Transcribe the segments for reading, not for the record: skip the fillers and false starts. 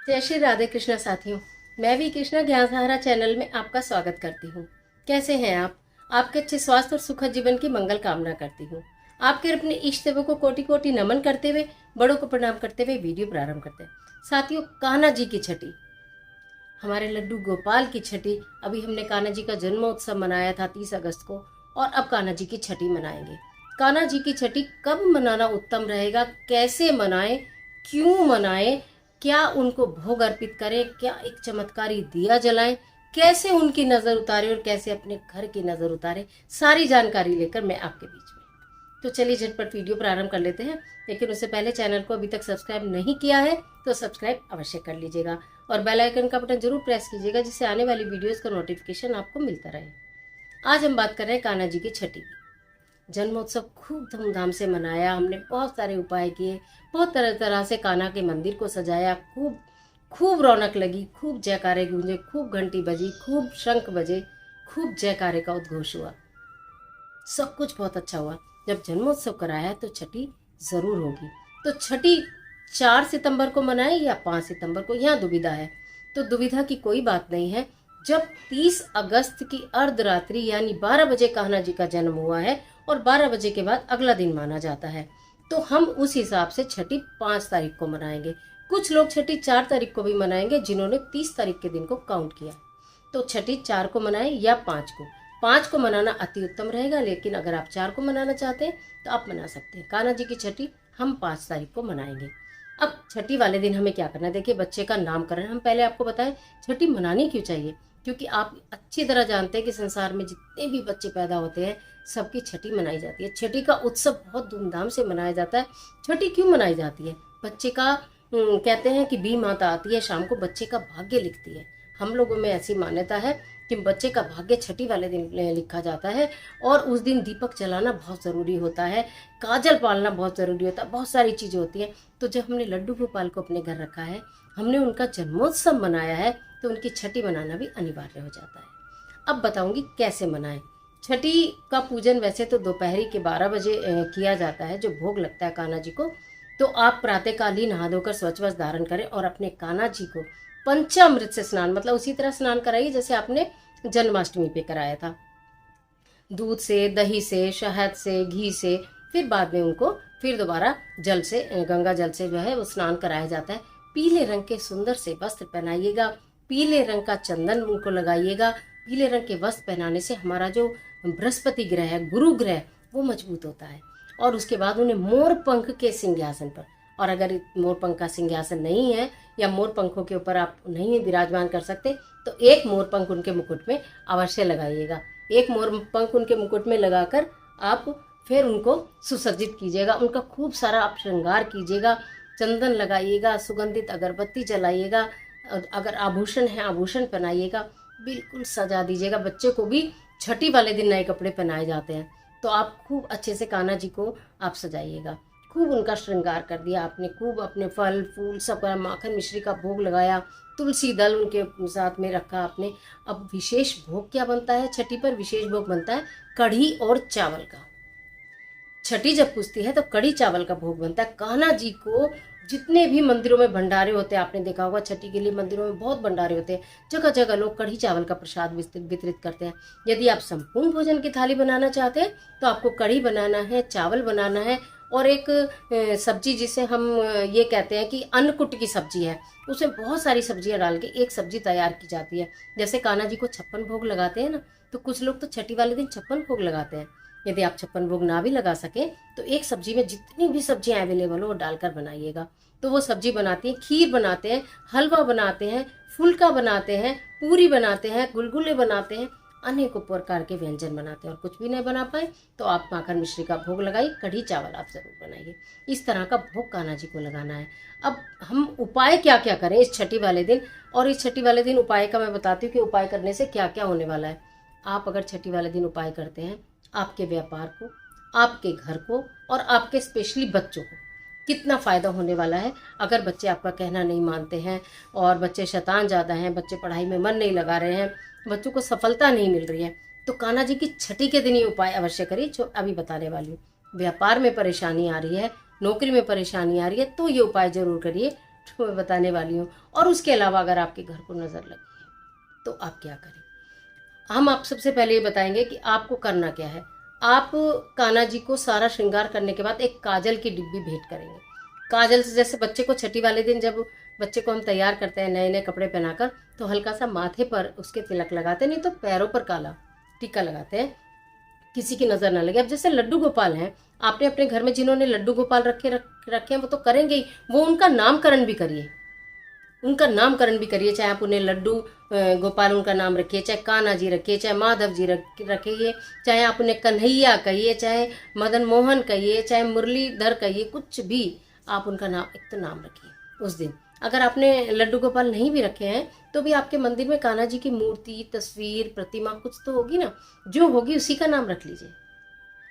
जय श्री राधे कृष्णा साथियों। मैं भी कृष्णा ज्ञान सहारा चैनल में आपका स्वागत करती हूँ। कैसे हैं आप? आपके अच्छे स्वास्थ्य और सुखद जीवन की मंगल कामना करती हूँ। आपके अपने इष्ट देवों को कोटि कोटि नमन करते हुए, बड़ों को प्रणाम करते हुए वीडियो प्रारंभ करते हैं। साथियों, कान्हा जी की छठी, हमारे लड्डू गोपाल की छठी। अभी हमने कान्हा जी का जन्मोत्सव मनाया था 30 अगस्त को, और अब कान्हा जी की छठी मनाएंगे। कान्हा जी की छठी कब मनाना उत्तम रहेगा, कैसे मनाएं, क्यों मनाएं, क्या उनको भोग अर्पित करें, क्या एक चमत्कारी दिया जलाएं, कैसे उनकी नजर उतारें और कैसे अपने घर की नजर उतारें, सारी जानकारी लेकर मैं आपके बीच में। तो चलिए झटपट वीडियो प्रारंभ कर लेते हैं। लेकिन उससे पहले चैनल को अभी तक सब्सक्राइब नहीं किया है तो सब्सक्राइब अवश्य कर लीजिएगा और बेल आइकन का बटन जरूर प्रेस कीजिएगा, जिससे आने वाली वीडियोस का नोटिफिकेशन आपको मिलता रहे। आज हम बात कर रहे हैं कान्हा जी की छठी की। जन्मोत्सव खूब धूमधाम से मनाया हमने, बहुत सारे उपाय किए, बहुत तरह तरह से कान्हा के मंदिर को सजाया, खूब खूब रौनक लगी, खूब जयकारे गूंजे, खूब घंटी बजी, खूब शंख बजे, खूब जयकारे का उद्घोष हुआ। सब कुछ बहुत अच्छा हुआ। जब जन्मोत्सव कराया तो छठी जरूर होगी। तो छठी 4 सितंबर को मनाए या 5 सितंबर को, यहाँ दुविधा है। तो दुविधा की कोई बात नहीं है। जब 30 अगस्त की अर्धरात्रि यानी 12 बजे कान्हा जी का जन्म हुआ है और 12 बजे के बाद अगला दिन माना जाता है, तो हम उस हिसाब से छठी 5 तारीख को मनाएंगे। कुछ लोग छठी 4 तारीख को भी मनाएंगे, जिन्होंने 30 तारीख के दिन को काउंट किया। तो छठी 4 को मनाएं या 5 को। 5 को मनाना अति उत्तम रहेगा, लेकिन अगर आप 4 को मनाना चाहते हैं तो आप मना सकते हैं। कान्हा जी की छठी हम 5 तारीख को मनाएंगे। अब छठी वाले दिन हमें क्या करना है, देखिए, बच्चे का नामकरण। हम पहले आपको बताएं छठी मनानी क्यों चाहिए, क्योंकि आप अच्छी तरह जानते हैं कि संसार में जितने भी बच्चे पैदा होते हैं सबकी छठी मनाई जाती है। छठी का उत्सव बहुत धूमधाम से मनाया जाता है। छठी क्यों मनाई जाती है? बच्चे का कहते हैं कि बी माता आती है शाम को, बच्चे का भाग्य लिखती है। हम लोगों में ऐसी मान्यता है कि बच्चे का भाग्य छठी वाले दिन लिखा जाता है, और उस दिन दीपक जलाना बहुत ज़रूरी होता है, काजल पालना बहुत ज़रूरी होता है, बहुत सारी चीज़ें होती हैं। तो जब हमने लड्डू गोपाल को अपने घर रखा है, हमने उनका जन्मोत्सव मनाया है, तो उनकी छठी मनाना भी अनिवार्य हो जाता है। अब बताऊंगी कैसे मनाएं। छठी का पूजन वैसे तो दोपहरी के 12 बजे किया जाता है, जो भोग लगता है कान्हा जी को। तो आप प्रातःकाल ही नहा धोकर स्वच्छ वस्त्र धारण करें और अपने कान्हा जी को पंचामृत से स्नान, मतलब उसी तरह स्नान कराइए जैसे आपने जन्माष्टमी पे कराया था। दूध से, दही से, शहद से, घी से, फिर बाद में उनको फिर दोबारा जल से, गंगा जल से जो है वो स्नान कराया जाता है। पीले रंग के सुंदर से वस्त्र पहनाइएगा, पीले रंग का चंदन उनको लगाइएगा। पीले रंग के वस्त्र पहनाने से हमारा जो बृहस्पति ग्रह है, गुरु ग्रह, वो मजबूत होता है। और उसके बाद उन्हें मोर पंख के सिंहासन पर, और अगर मोर पंख का सिंहासन नहीं है या मोर पंखों के ऊपर आप नहीं विराजमान कर सकते, तो एक मोर पंख उनके मुकुट में अवश्य लगाइएगा। एक मोर पंख उनके मुकुट में लगाकर आप फिर उनको सुसज्जित कीजिएगा, उनका खूब सारा आप श्रृंगार कीजिएगा, चंदन लगाइएगा, सुगंधित अगरबत्ती जलाइएगा, अगर आभूषण है आभूषण पहनाइएगा, बिल्कुल सजा दीजिएगा। बच्चे को भी छठी वाले दिन नए कपड़े पहनाए जाते हैं, तो आप खूब अच्छे से कान्हा जी को आप सजाइएगा। खूब उनका श्रृंगार कर दिया आपने, खूब अपने फल फूल सब, माखन मिश्री का भोग लगाया, तुलसी दल उनके साथ में रखा आपने। अब विशेष भोग क्या बनता है छठी पर? विशेष भोग बनता है कढ़ी और चावल का। छठी जब पूजती है तो कढ़ी चावल का भोग बनता है कान्हा जी को। जितने भी मंदिरों में भंडारे होते हैं, आपने देखा होगा छठी के लिए मंदिरों में बहुत भंडारे होते हैं, जगह जगह लोग कढ़ी चावल का प्रसाद वितरित करते हैं। यदि आप संपूर्ण भोजन की थाली बनाना चाहते हैं तो आपको कढ़ी बनाना है, चावल बनाना है, और एक सब्जी जिसे हम ये कहते हैं कि अन्नकूट की सब्जी है, उसमें बहुत सारी सब्जियां डाल के एक सब्जी तैयार की जाती है। जैसे कान्हा जी को 56 भोग लगाते हैं ना, तो कुछ लोग तो छठी वाले दिन 56 भोग लगाते हैं। यदि आप 56 भोग ना भी लगा सके तो एक सब्जी में जितनी भी सब्जियां अवेलेबल हो वो डालकर बनाइएगा। तो वो सब्जी बनाती हैं, खीर बनाते हैं, हलवा बनाते हैं, फुल्का बनाते हैं, पूरी बनाते हैं, गुलगुले बनाते हैं, अनेकों प्रकार के व्यंजन बनाते हैं। और कुछ भी नहीं बना पाए तो आप माखन मिश्री का भोग लगाइए, कढ़ी चावल आप जरूर बनाइए। इस तरह का भोग कान्हा जी को लगाना है। अब हम उपाय क्या क्या करें इस छठी वाले दिन, और इस छठी वाले दिन उपाय का मैं बताती हूँ कि उपाय करने से क्या क्या होने वाला है। आप अगर छठी वाले दिन उपाय करते हैं, आपके व्यापार को, आपके घर को और आपके स्पेशली बच्चों को कितना फ़ायदा होने वाला है। अगर बच्चे आपका कहना नहीं मानते हैं और बच्चे शैतान ज़्यादा हैं, बच्चे पढ़ाई में मन नहीं लगा रहे हैं, बच्चों को सफलता नहीं मिल रही है, तो कान्हा जी की छठी के दिन ये उपाय अवश्य करिए जो अभी बताने वाली हूँ। व्यापार में परेशानी आ रही है, नौकरी में परेशानी आ रही है, तो ये उपाय जरूर करिए। बताने वाली हूँ। और उसके अलावा अगर आपके घर को नज़र लगी है तो आप क्या करें। हम आप सबसे पहले ये बताएंगे कि आपको करना क्या है। आप कान्हा जी को सारा श्रृंगार करने के बाद एक काजल की डिब्बी भेंट करेंगे। काजल से, जैसे बच्चे को छठी वाले दिन जब बच्चे को हम तैयार करते हैं नए नए कपड़े पहनाकर, तो हल्का सा माथे पर उसके तिलक लगाते हैं, नहीं तो पैरों पर काला टीका लगाते हैं, किसी की नज़र ना लगे। अब जैसे लड्डू गोपाल हैं, आपने अपने घर में जिन्होंने लड्डू गोपाल रखे हैं वो तो करेंगे ही, वो उनका नामकरण भी करिए। उनका नामकरण भी करिए, चाहे आप उन्हें लड्डू गोपाल उनका नाम रखिए, चाहे कान्हा जी रखिए, चाहे माधव जी रखिए, चाहे आप उन्हें कन्हैया कहिए, चाहे मदन मोहन कहिए, चाहे मुरलीधर कहिए, कुछ भी आप उनका नाम, एक तो नाम रखिए उस दिन। अगर आपने लड्डू गोपाल नहीं भी रखे हैं तो भी आपके मंदिर में कान्हा जी की मूर्ति, तस्वीर, प्रतिमा कुछ तो होगी ना, जो होगी उसी का नाम रख लीजिए।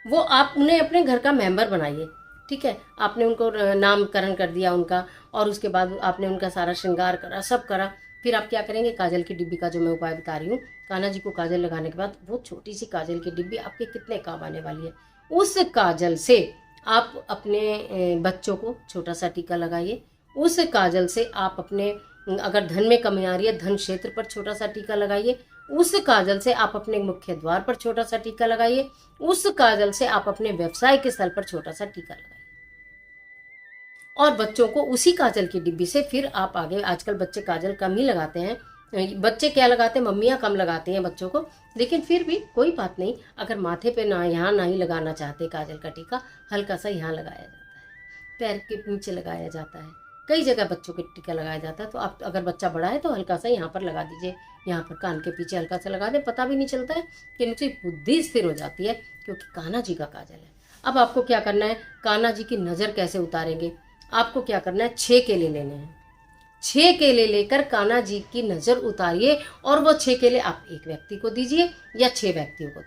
वो आप उन्हें अपने घर का मेंबर बनाइए, ठीक है। आपने उनको नामकरण कर दिया उनका, और उसके बाद आपने उनका सारा श्रृंगार करा, सब करा। फिर आप क्या करेंगे, काजल की डिब्बी का जो मैं उपाय बता रही हूँ, कान्हा जी को काजल लगाने के बाद वो छोटी सी काजल की डिब्बी आपके कितने काम आने वाली है। उस काजल से आप अपने बच्चों को छोटा सा टीका लगाइए। उस काजल से आप अपने, अगर धन में कमी आ रही है, धन क्षेत्र पर छोटा सा टीका लगाइए। उस काजल से आप अपने मुख्य द्वार पर छोटा सा टीका लगाइए। उस काजल से आप अपने व्यवसाय के स्थल पर छोटा सा टीका लगाइए। और बच्चों को उसी काजल की डिब्बी से फिर आप आगे, आजकल बच्चे काजल कम ही लगाते हैं, बच्चे क्या लगाते हैं, मम्मियाँ कम लगाती हैं बच्चों को, लेकिन फिर भी कोई बात नहीं। अगर माथे पे ना, यहाँ ना ही लगाना चाहते काजल का टीका, हल्का सा यहाँ लगाया जाता है, पैर के नीचे लगाया जाता है, कई जगह बच्चों के टीका लगाया जाता है। तो आप, अगर बच्चा बड़ा है तो हल्का सा यहाँ पर लगा दीजिए, यहाँ पर कान के पीछे हल्का सा लगा दें, पता भी नहीं चलता है कि उनकी बुद्धि स्थिर हो जाती है, क्योंकि कान्हा जी का काजल है। अब आपको क्या करना है, कान्हा जी की नज़र कैसे उतारेंगे। आपको क्या करना है, 6 केले लेने हैं। 6 केले लेकर कान्हा जी की नज़र उतारिए, और वो 6 केले आप एक व्यक्ति को दीजिए या 6 व्यक्तियों को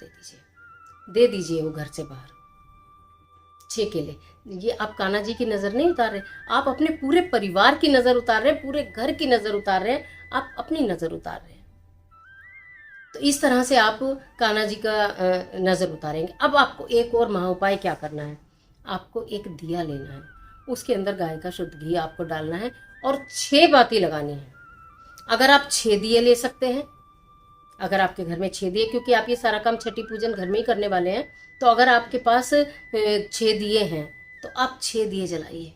दे दीजिए वो घर से बाहर। 6 केले, ये आप कान्हा जी की नज़र नहीं उतार रहे, आप अपने पूरे परिवार की नज़र उतार रहे हैं, पूरे घर की नज़र उतार रहे हैं, आप अपनी नज़र उतार रहे हैं। तो इस तरह से आप कान्हा जी का नज़र उतारेंगे। अब आपको एक और महा उपाय क्या करना है, आपको एक दिया लेना है, उसके अंदर गाय का शुद्ध घी आपको डालना है और 6 बाती लगानी है। अगर आप 6 दिए ले सकते हैं, अगर आपके घर में 6 दिए, क्योंकि आप ये सारा काम छठी पूजन घर में ही करने वाले हैं, तो अगर आपके पास 6 दिए हैं तो आप 6 दिए जलाइए।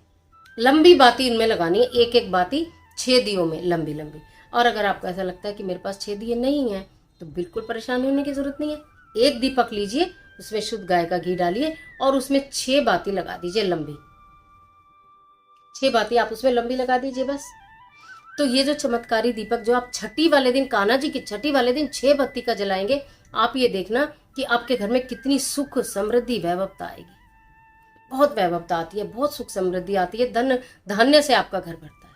लंबी बाती उनमें लगानी है, एक एक बाती 6 दियों में लंबी लंबी। और अगर आपको ऐसा लगता है कि मेरे पास 6 दिए नहीं हैं, तो बिल्कुल परेशान होने की जरूरत नहीं है। एक दीपक लीजिए, उसमें शुद्ध गाय का घी डालिए और उसमें 6 बाती लगा दीजिए लंबी। 6 बाती आप उसमें लंबी लगा दीजिए बस। तो ये जो चमत्कारी दीपक जो आप छठी वाले दिन, कान्हा जी की छठी वाले दिन 6 बत्ती का जलाएंगे, आप ये देखना कि आपके घर में कितनी सुख समृद्धि वैभवता आएगी। बहुत वैभवता आती है, बहुत सुख समृद्धि आती है, धन धान्य से आपका घर भरता है।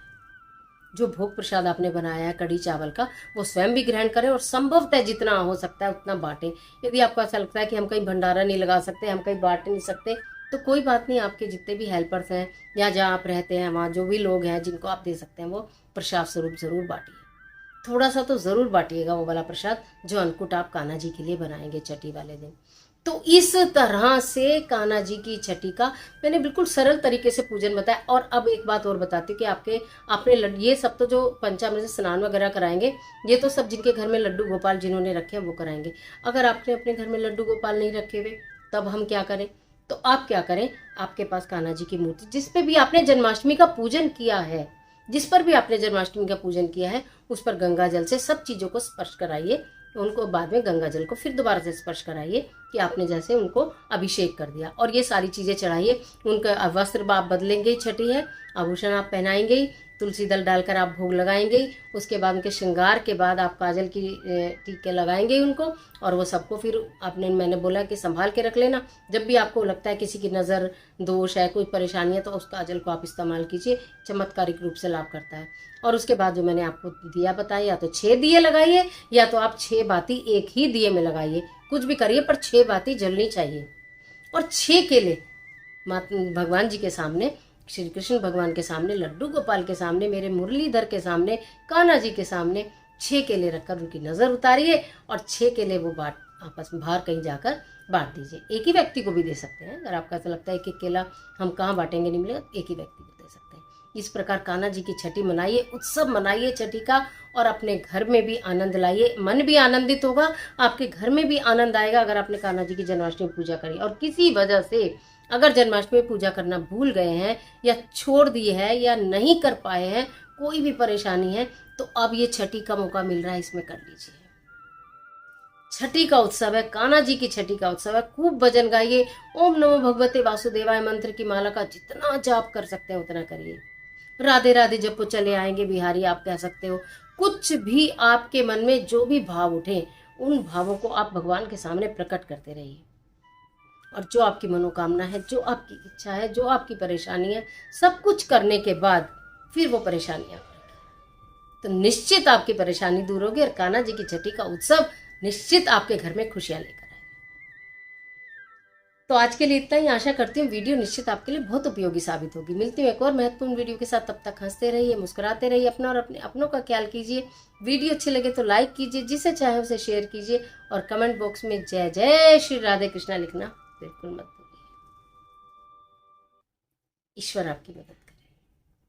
जो भोग प्रसाद आपने बनाया है कढ़ी चावल का, वो स्वयं भी ग्रहण करें और संभवतः जितना हो सकता है उतना बांटें। यदि आपको ऐसा लगता है कि हम कहीं भंडारा नहीं लगा सकते, हम कहीं बांट नहीं सकते, तो कोई बात नहीं, आपके जितने भी हेल्पर्स हैं या जहाँ आप रहते हैं वहाँ जो भी लोग हैं जिनको आप दे सकते हैं, वो प्रसाद स्वरूप जरूर बांटिए। थोड़ा सा तो जरूर बांटिएगा वो वाला प्रसाद जो अन्नकूट आप कान्हा जी के लिए बनाएंगे छठी वाले दिन। तो इस तरह से कान्हा जी की छठी का मैंने बिल्कुल सरल तरीके से पूजन बताया। और अब एक बात और बताती हूँ कि आपने ये सब तो जो पंचामृत से स्नान वगैरह कराएंगे, ये तो सब जिनके घर में लड्डू गोपाल जिन्होंने रखे हैं वो कराएंगे। अगर आपने अपने घर में लड्डू गोपाल नहीं रखे हुए, तब हम क्या करें, तो आप क्या करें, आपके पास कान्हा जी की मूर्ति जिस पे भी आपने जन्माष्टमी का पूजन किया है, जिस पर भी आपने जन्माष्टमी का पूजन किया है, उस पर गंगा जल से सब चीज़ों को स्पर्श कराइए। उनको बाद में गंगा जल को फिर दोबारा से स्पर्श कराइए कि आपने जैसे उनको अभिषेक कर दिया। और ये सारी चीज़ें चढ़ाइए। उनका वस्त्र आप बदलेंगे ही, छठी है, आभूषण आप पहनाएंगे ही, तुलसी दल डालकर आप भोग लगाएंगे ही। उसके बाद उनके श्रृंगार के बाद आप काजल की टीके लगाएंगे ही उनको। और वो सबको फिर मैंने बोला कि संभाल के रख लेना। जब भी आपको लगता है किसी की नज़र दोष है, कोई परेशानी है, तो उस काजल को आप इस्तेमाल कीजिए, चमत्कारिक रूप से लाभ करता है। और उसके बाद जो मैंने आपको दिया बताया, या तो 6 दिए लगाइए या तो आप 6 बाती एक ही दिए में लगाइए, कुछ भी करिए, पर 6 बाती जलनी चाहिए। और 6 केले भगवान जी के सामने, श्री कृष्ण भगवान के सामने, लड्डू गोपाल के सामने, मेरे मुरलीधर के सामने, कान्हा जी के सामने 6 केले रखकर उनकी नज़र उतारिए और 6 केले वो आपस में बाहर कहीं जाकर बांट दीजिए। एक ही व्यक्ति को भी दे सकते हैं, अगर आपको ऐसा लगता है कि केला हम कहाँ बांटेंगे नहीं मिलेगा, एक ही व्यक्ति को दे सकते हैं। इस प्रकार कान्हा जी की छठी मनाइए, उत्सव मनाइए छठी का, और अपने घर में भी आनंद लाइए। मन भी आनंदित होगा, आपके घर में भी आनंद आएगा अगर आपने कान्हा जी की जन्माष्टमी पूजा करी। और किसी वजह से अगर जन्माष्टमी पूजा करना भूल गए हैं या छोड़ दिए है या नहीं कर पाए हैं, कोई भी परेशानी है, तो अब ये छठी का मौका मिल रहा है, इसमें कर लीजिए। छठी का उत्सव है, कान्हा जी की छठी का उत्सव है। खूब भजन गाइए, ओम नमो भगवते वासुदेवाय मंत्र की माला का जितना जाप कर सकते हैं उतना करिए। राधे राधे जपो चले आएंगे बिहारी आप कह सकते हो। कुछ भी आपके मन में जो भी भाव उठे, उन भावों को आप भगवान के सामने प्रकट करते रहिए। और जो आपकी मनोकामना है, जो आपकी इच्छा है, जो आपकी परेशानी है, सब कुछ करने के बाद फिर वो परेशानियां तो निश्चित आपकी परेशानी दूर होगी और कान्हा जी की छठी का उत्सव निश्चित आपके घर में खुशियां लेकर आएगा। तो आज के लिए इतना ही। आशा करती हूँ वीडियो निश्चित आपके लिए बहुत उपयोगी साबित होगी। मिलती हूँ एक और महत्वपूर्ण वीडियो के साथ, तब तक हंसते रहिए, मुस्कुराते रहिए, अपना और अपने अपनों का ख्याल कीजिए। वीडियो अच्छी लगे तो लाइक कीजिए, जिसे चाहे उसे शेयर कीजिए, और कमेंट बॉक्स में जय जय श्री राधे कृष्णा लिखना बिल्कुल मत भूलिए। ईश्वर आपकी मदद करे।